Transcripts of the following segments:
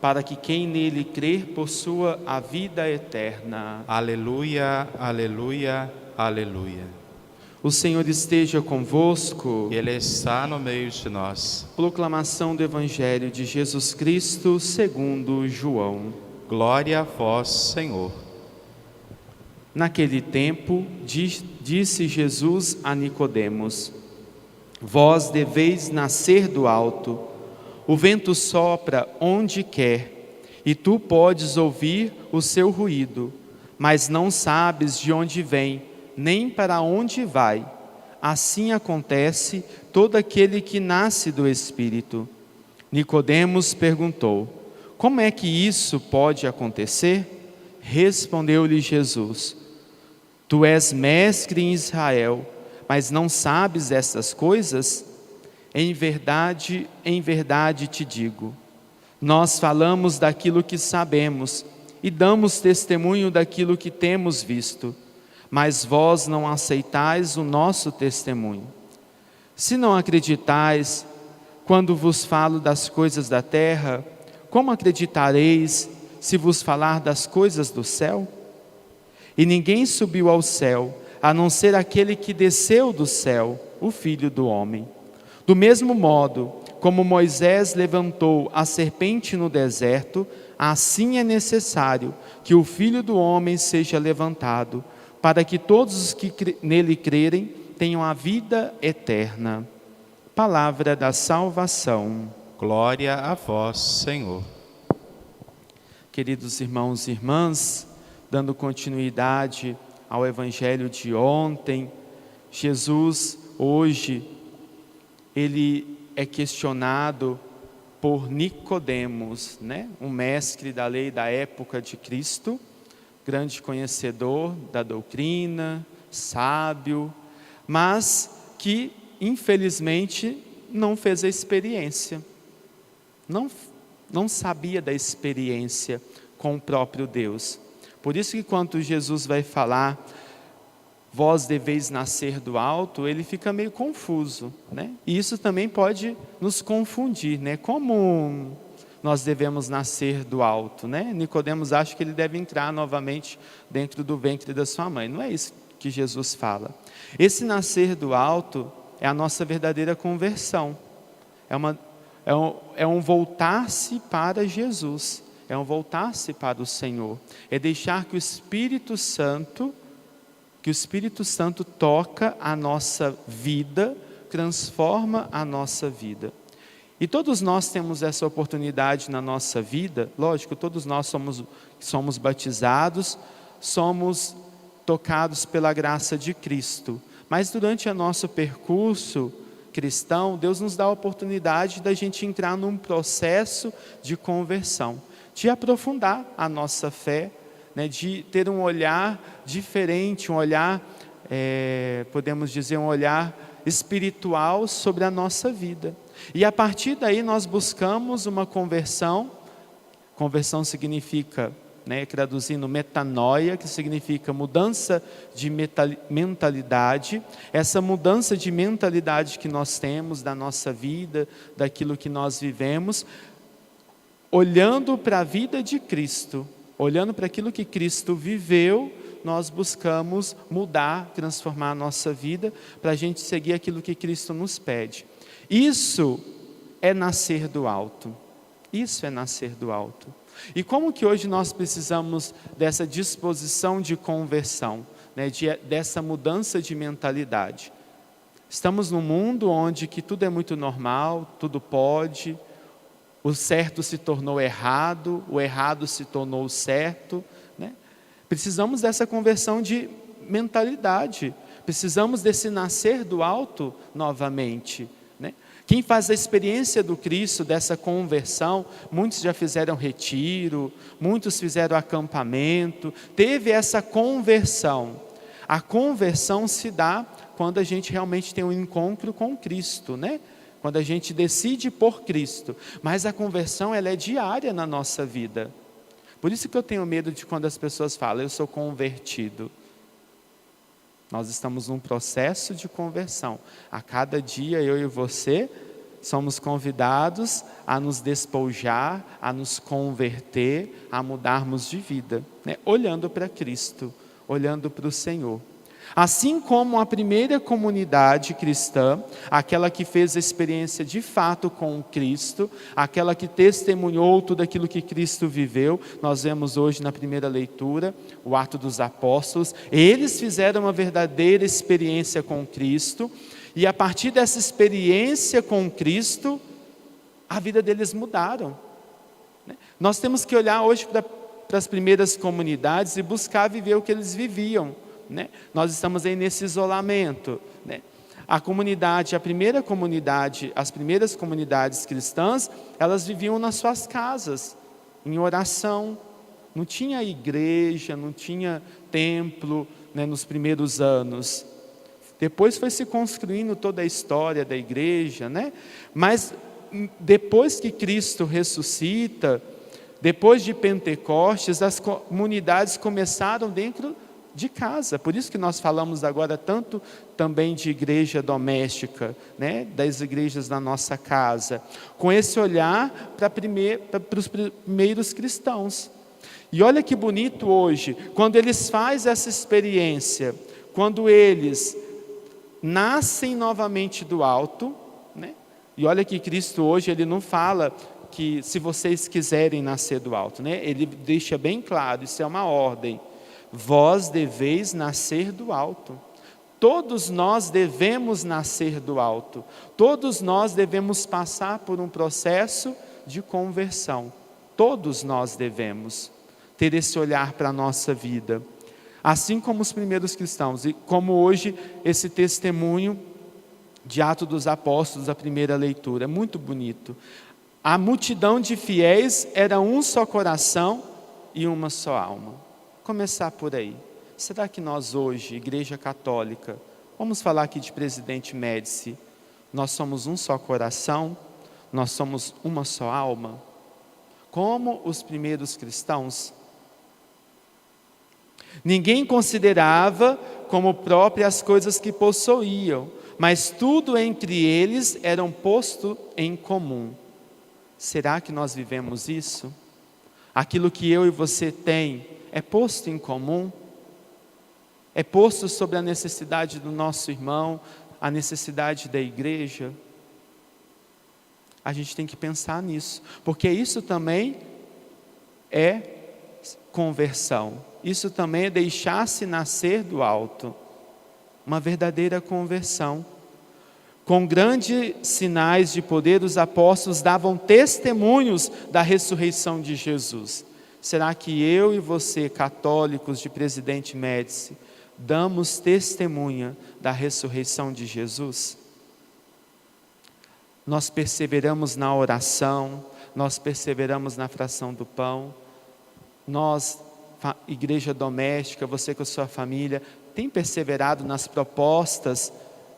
para que quem nele crer possua a vida eterna. Aleluia, aleluia, aleluia. O Senhor esteja convosco. Ele está no meio de nós. Proclamação do Evangelho de Jesus Cristo segundo João. Glória a vós, Senhor. Naquele tempo, disse Jesus a Nicodemos: Vós deveis nascer do alto. O vento sopra onde quer, e tu podes ouvir o seu ruído, mas não sabes de onde vem, nem para onde vai. Assim acontece todo aquele que nasce do Espírito. Nicodemos perguntou: Como é que isso pode acontecer? Respondeu-lhe Jesus: Tu és mestre em Israel, mas não sabes estas coisas? Em verdade te digo, nós falamos daquilo que sabemos e damos testemunho daquilo que temos visto, mas vós não aceitais o nosso testemunho. Se não acreditais quando vos falo das coisas da terra, como acreditareis se vos falar das coisas do céu? E ninguém subiu ao céu, a não ser aquele que desceu do céu, o Filho do Homem. Do mesmo modo, como Moisés levantou a serpente no deserto, assim é necessário que o Filho do Homem seja levantado, para que todos os que nele crerem tenham a vida eterna. Palavra da salvação. Glória a vós, Senhor. Queridos irmãos e irmãs, dando continuidade ao Evangelho de ontem, Jesus hoje, ele é questionado por Nicodemos, um mestre da lei da época de Cristo, grande conhecedor da doutrina, sábio, mas que infelizmente não fez a experiência, não sabia da experiência com o próprio Deus. Por isso que quando Jesus vai falar, vós deveis nascer do alto, ele fica meio confuso, E isso também pode nos confundir, Como nós devemos nascer do alto, Nicodemos acha que ele deve entrar novamente dentro do ventre da sua mãe. Não é isso que Jesus fala. Esse nascer do alto é a nossa verdadeira conversão. É um voltar-se para Jesus, é um voltar-se para o Senhor. É deixar que o Espírito Santo toca a nossa vida, transforma a nossa vida. E todos nós temos essa oportunidade na nossa vida. Lógico, todos nós somos batizados, somos tocados pela graça de Cristo. Mas durante o nosso percurso cristão, Deus nos dá a oportunidade da gente entrar num processo de conversão, de aprofundar a nossa fé, de ter um olhar diferente, um olhar, podemos dizer, um olhar espiritual sobre a nossa vida. E a partir daí nós buscamos uma conversão. Conversão significa, traduzindo, metanoia, que significa mudança de mentalidade. Essa mudança de mentalidade que nós temos da nossa vida, daquilo que nós vivemos, olhando para a vida de Cristo, olhando para aquilo que Cristo viveu, nós buscamos mudar, transformar a nossa vida, para a gente seguir aquilo que Cristo nos pede. Isso é nascer do alto. Isso é nascer do alto. E como que hoje nós precisamos dessa disposição de conversão, dessa mudança de mentalidade? Estamos num mundo onde que tudo é muito normal, tudo pode, o certo se tornou errado, o errado se tornou certo, Precisamos dessa conversão de mentalidade, precisamos desse nascer do alto novamente, Quem faz a experiência do Cristo, dessa conversão, muitos já fizeram retiro, muitos fizeram acampamento, teve essa conversão. A conversão se dá quando a gente realmente tem um encontro com Cristo, Quando a gente decide por Cristo. Mas a conversão, ela é diária na nossa vida. Por isso que eu tenho medo de quando as pessoas falam, eu sou convertido. Nós estamos num processo de conversão. A cada dia eu e você somos convidados a nos despojar, a nos converter, a mudarmos de vida, né? Olhando para Cristo, olhando para o Senhor. Assim como a primeira comunidade cristã, aquela que fez a experiência de fato com o Cristo, aquela que testemunhou tudo aquilo que Cristo viveu, nós vemos hoje na primeira leitura, o Ato dos Apóstolos, eles fizeram uma verdadeira experiência com Cristo, e a partir dessa experiência com Cristo, a vida deles mudaram. Nós temos que olhar hoje para as primeiras comunidades e buscar viver o que eles viviam. Nós estamos aí nesse isolamento. A comunidade, as primeiras comunidades cristãs, elas viviam nas suas casas, em oração. Não tinha igreja, não tinha templo, nos primeiros anos. Depois foi se construindo toda a história da igreja, mas depois que Cristo ressuscita, depois de Pentecostes, as comunidades começaram dentro de casa. Por isso que nós falamos agora tanto também de igreja doméstica, das igrejas da nossa casa, com esse olhar para os primeiros cristãos. E olha que bonito hoje, quando eles fazem essa experiência, quando eles nascem novamente do alto, e olha que Cristo hoje, ele não fala que se vocês quiserem nascer do alto, ele deixa bem claro, isso é uma ordem, vós deveis nascer do alto. Todos nós devemos nascer do alto, todos nós devemos passar por um processo de conversão, todos nós devemos ter esse olhar para a nossa vida, assim como os primeiros cristãos, e como hoje esse testemunho de Atos dos Apóstolos, a primeira leitura, é muito bonito. A multidão de fiéis era um só coração e uma só alma. Começar por aí. Será que nós hoje, Igreja Católica, vamos falar aqui de Presidente Médici, nós somos um só coração, nós somos uma só alma? Como os primeiros cristãos? Ninguém considerava como próprias as coisas que possuíam, mas tudo entre eles era posto em comum. Será que nós vivemos isso? Aquilo que eu e você tem é posto em comum? É posto sobre a necessidade do nosso irmão, a necessidade da igreja? A gente tem que pensar nisso, porque isso também é conversão. Isso também é deixar-se nascer do alto. Uma verdadeira conversão. Com grandes sinais de poder, os apóstolos davam testemunhos da ressurreição de Jesus. Será que eu e você, católicos de Presidente Médici, damos testemunha da ressurreição de Jesus? Nós perseveramos na oração, nós perseveramos na fração do pão. Nós, igreja doméstica, você com a sua família, tem perseverado nas propostas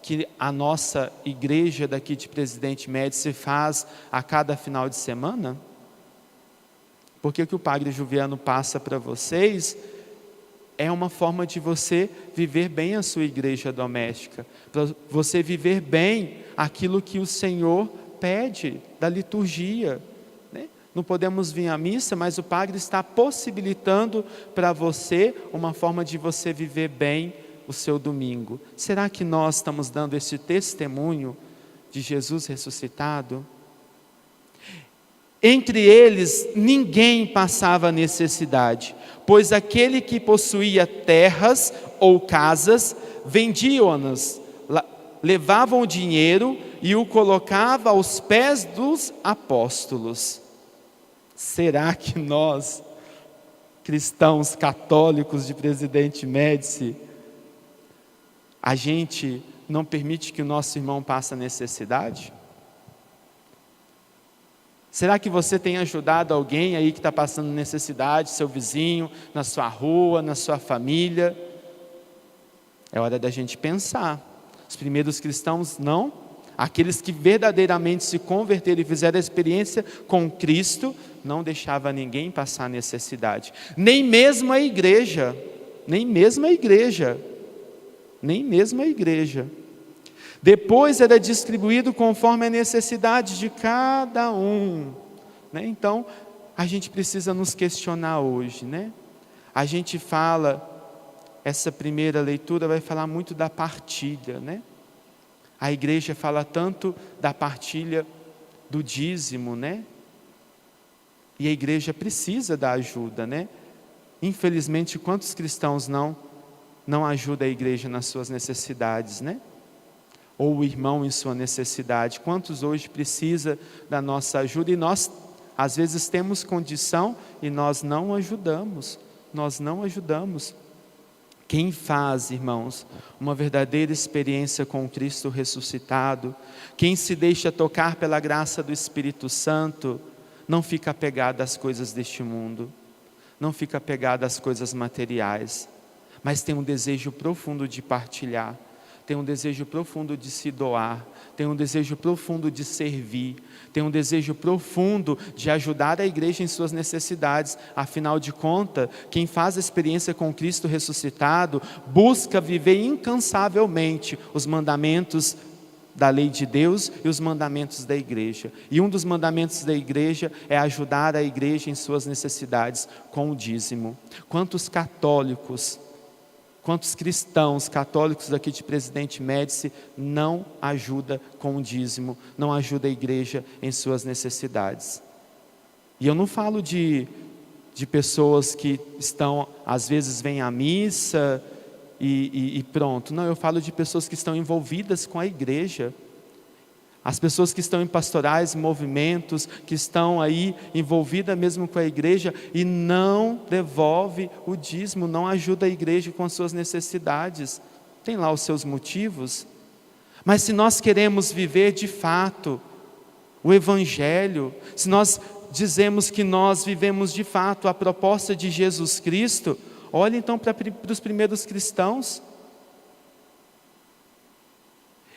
que a nossa igreja daqui de Presidente Médici faz a cada final de semana? Porque o que o Padre Juliano passa para vocês é uma forma de você viver bem a sua igreja doméstica, para você viver bem aquilo que o Senhor pede da liturgia. Não podemos vir à missa, mas o Padre está possibilitando para você uma forma de você viver bem o seu domingo. Será que nós estamos dando esse testemunho de Jesus ressuscitado? Entre eles ninguém passava necessidade, pois aquele que possuía terras ou casas, vendiam-nas, levavam o dinheiro e o colocava aos pés dos apóstolos. Será que nós, cristãos católicos de Presidente Médici, a gente não permite que o nosso irmão passe necessidade? Será que você tem ajudado alguém aí que está passando necessidade, seu vizinho, na sua rua, na sua família? É hora da gente pensar. Os primeiros cristãos não. Aqueles que verdadeiramente se converteram e fizeram a experiência com Cristo, não deixava ninguém passar necessidade. Nem mesmo a igreja. Nem mesmo a igreja. Nem mesmo a igreja. Depois era distribuído conforme a necessidade de cada um, né? Então, a gente precisa nos questionar hoje, né? A gente fala, essa primeira leitura vai falar muito da partilha, né? A igreja fala tanto da partilha do dízimo, né? E a igreja precisa da ajuda, né? Infelizmente, quantos cristãos não ajudam a igreja nas suas necessidades, né? Ou o irmão em sua necessidade. Quantos hoje precisa da nossa ajuda e nós, às vezes, temos condição e nós não ajudamos. Nós não ajudamos. Quem faz, irmãos, uma verdadeira experiência com Cristo ressuscitado, quem se deixa tocar pela graça do Espírito Santo, não fica apegado às coisas deste mundo, não fica apegado às coisas materiais, mas tem um desejo profundo de partilhar, tem um desejo profundo de se doar, tem um desejo profundo de servir, tem um desejo profundo de ajudar a igreja em suas necessidades. Afinal de contas, quem faz a experiência com Cristo ressuscitado, busca viver incansavelmente os mandamentos da lei de Deus e os mandamentos da igreja. E um dos mandamentos da igreja é ajudar a igreja em suas necessidades com o dízimo. Quantos católicos, quantos cristãos católicos aqui de Presidente Médici não ajuda com o dízimo, não ajuda a igreja em suas necessidades? E eu não falo de pessoas que estão, às vezes vêm à missa e pronto. Não, eu falo de pessoas que estão envolvidas com a igreja. As pessoas que estão em pastorais, movimentos, que estão aí envolvidas mesmo com a igreja e não devolve o dízimo, não ajuda a igreja com as suas necessidades. Tem lá os seus motivos. Mas se nós queremos viver de fato o Evangelho, se nós dizemos que nós vivemos de fato a proposta de Jesus Cristo, olhe então para os primeiros cristãos.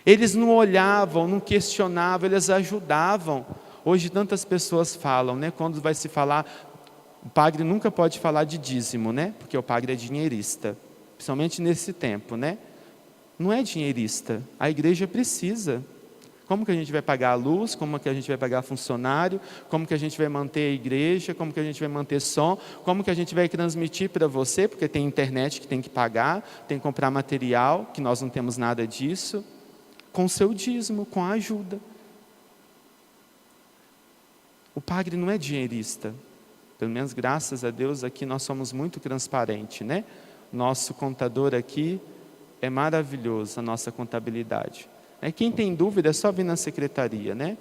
Eles não olhavam, não questionavam, eles ajudavam. Hoje tantas pessoas falam, né? Quando vai se falar, o padre nunca pode falar de dízimo, né? Porque o padre é dinheirista, principalmente nesse tempo, né? Não é dinheirista, a igreja precisa. Como que a gente vai pagar a luz? Como que a gente vai pagar funcionário? Como que a gente vai manter a igreja? Como que a gente vai manter som? Como que a gente vai transmitir para você? Porque tem internet que tem que pagar, tem que comprar material, que nós não temos nada disso. Com o seu dízimo, com a ajuda. O padre não é dinheirista. Pelo menos graças a Deus aqui nós somos muito transparentes, né? Nosso contador aqui é maravilhoso, a nossa contabilidade. Quem tem dúvida é só vir na secretaria, né?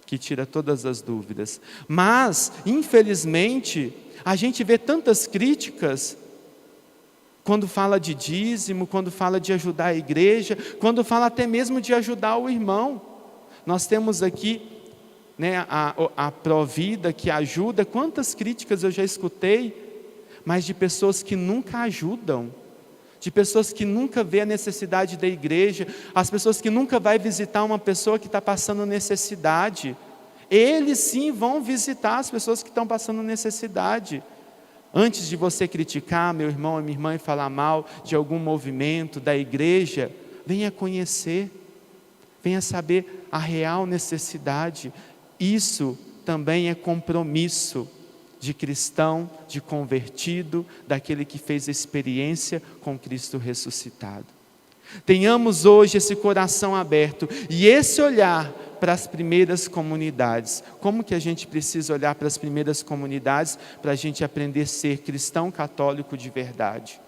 Que tira todas as dúvidas. Mas, infelizmente, a gente vê tantas críticas quando fala de dízimo, quando fala de ajudar a igreja, quando fala até mesmo de ajudar o irmão. Nós temos aqui, né, a Provida que ajuda. Quantas críticas eu já escutei, mas de pessoas que nunca ajudam, de pessoas que nunca vê a necessidade da igreja, as pessoas que nunca vai visitar uma pessoa que está passando necessidade. Eles sim vão visitar as pessoas que estão passando necessidade. Antes de você criticar meu irmão ou minha irmã e falar mal de algum movimento da igreja, venha conhecer, venha saber a real necessidade. Isso também é compromisso de cristão, de convertido, daquele que fez a experiência com Cristo ressuscitado. Tenhamos hoje esse coração aberto e esse olhar para as primeiras comunidades. Como que a gente precisa olhar para as primeiras comunidades para a gente aprender a ser cristão católico de verdade?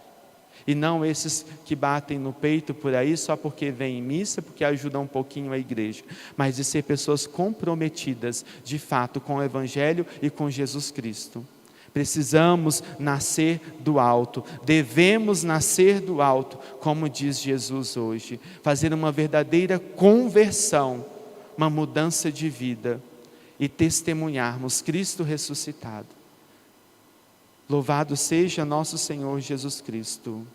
E não esses que batem no peito por aí só porque vêm em missa, porque ajudam um pouquinho a igreja, mas de ser pessoas comprometidas de fato com o Evangelho e com Jesus Cristo. Precisamos nascer do alto, devemos nascer do alto, como diz Jesus hoje, fazer uma verdadeira conversão, uma mudança de vida e testemunharmos Cristo ressuscitado. Louvado seja nosso Senhor Jesus Cristo.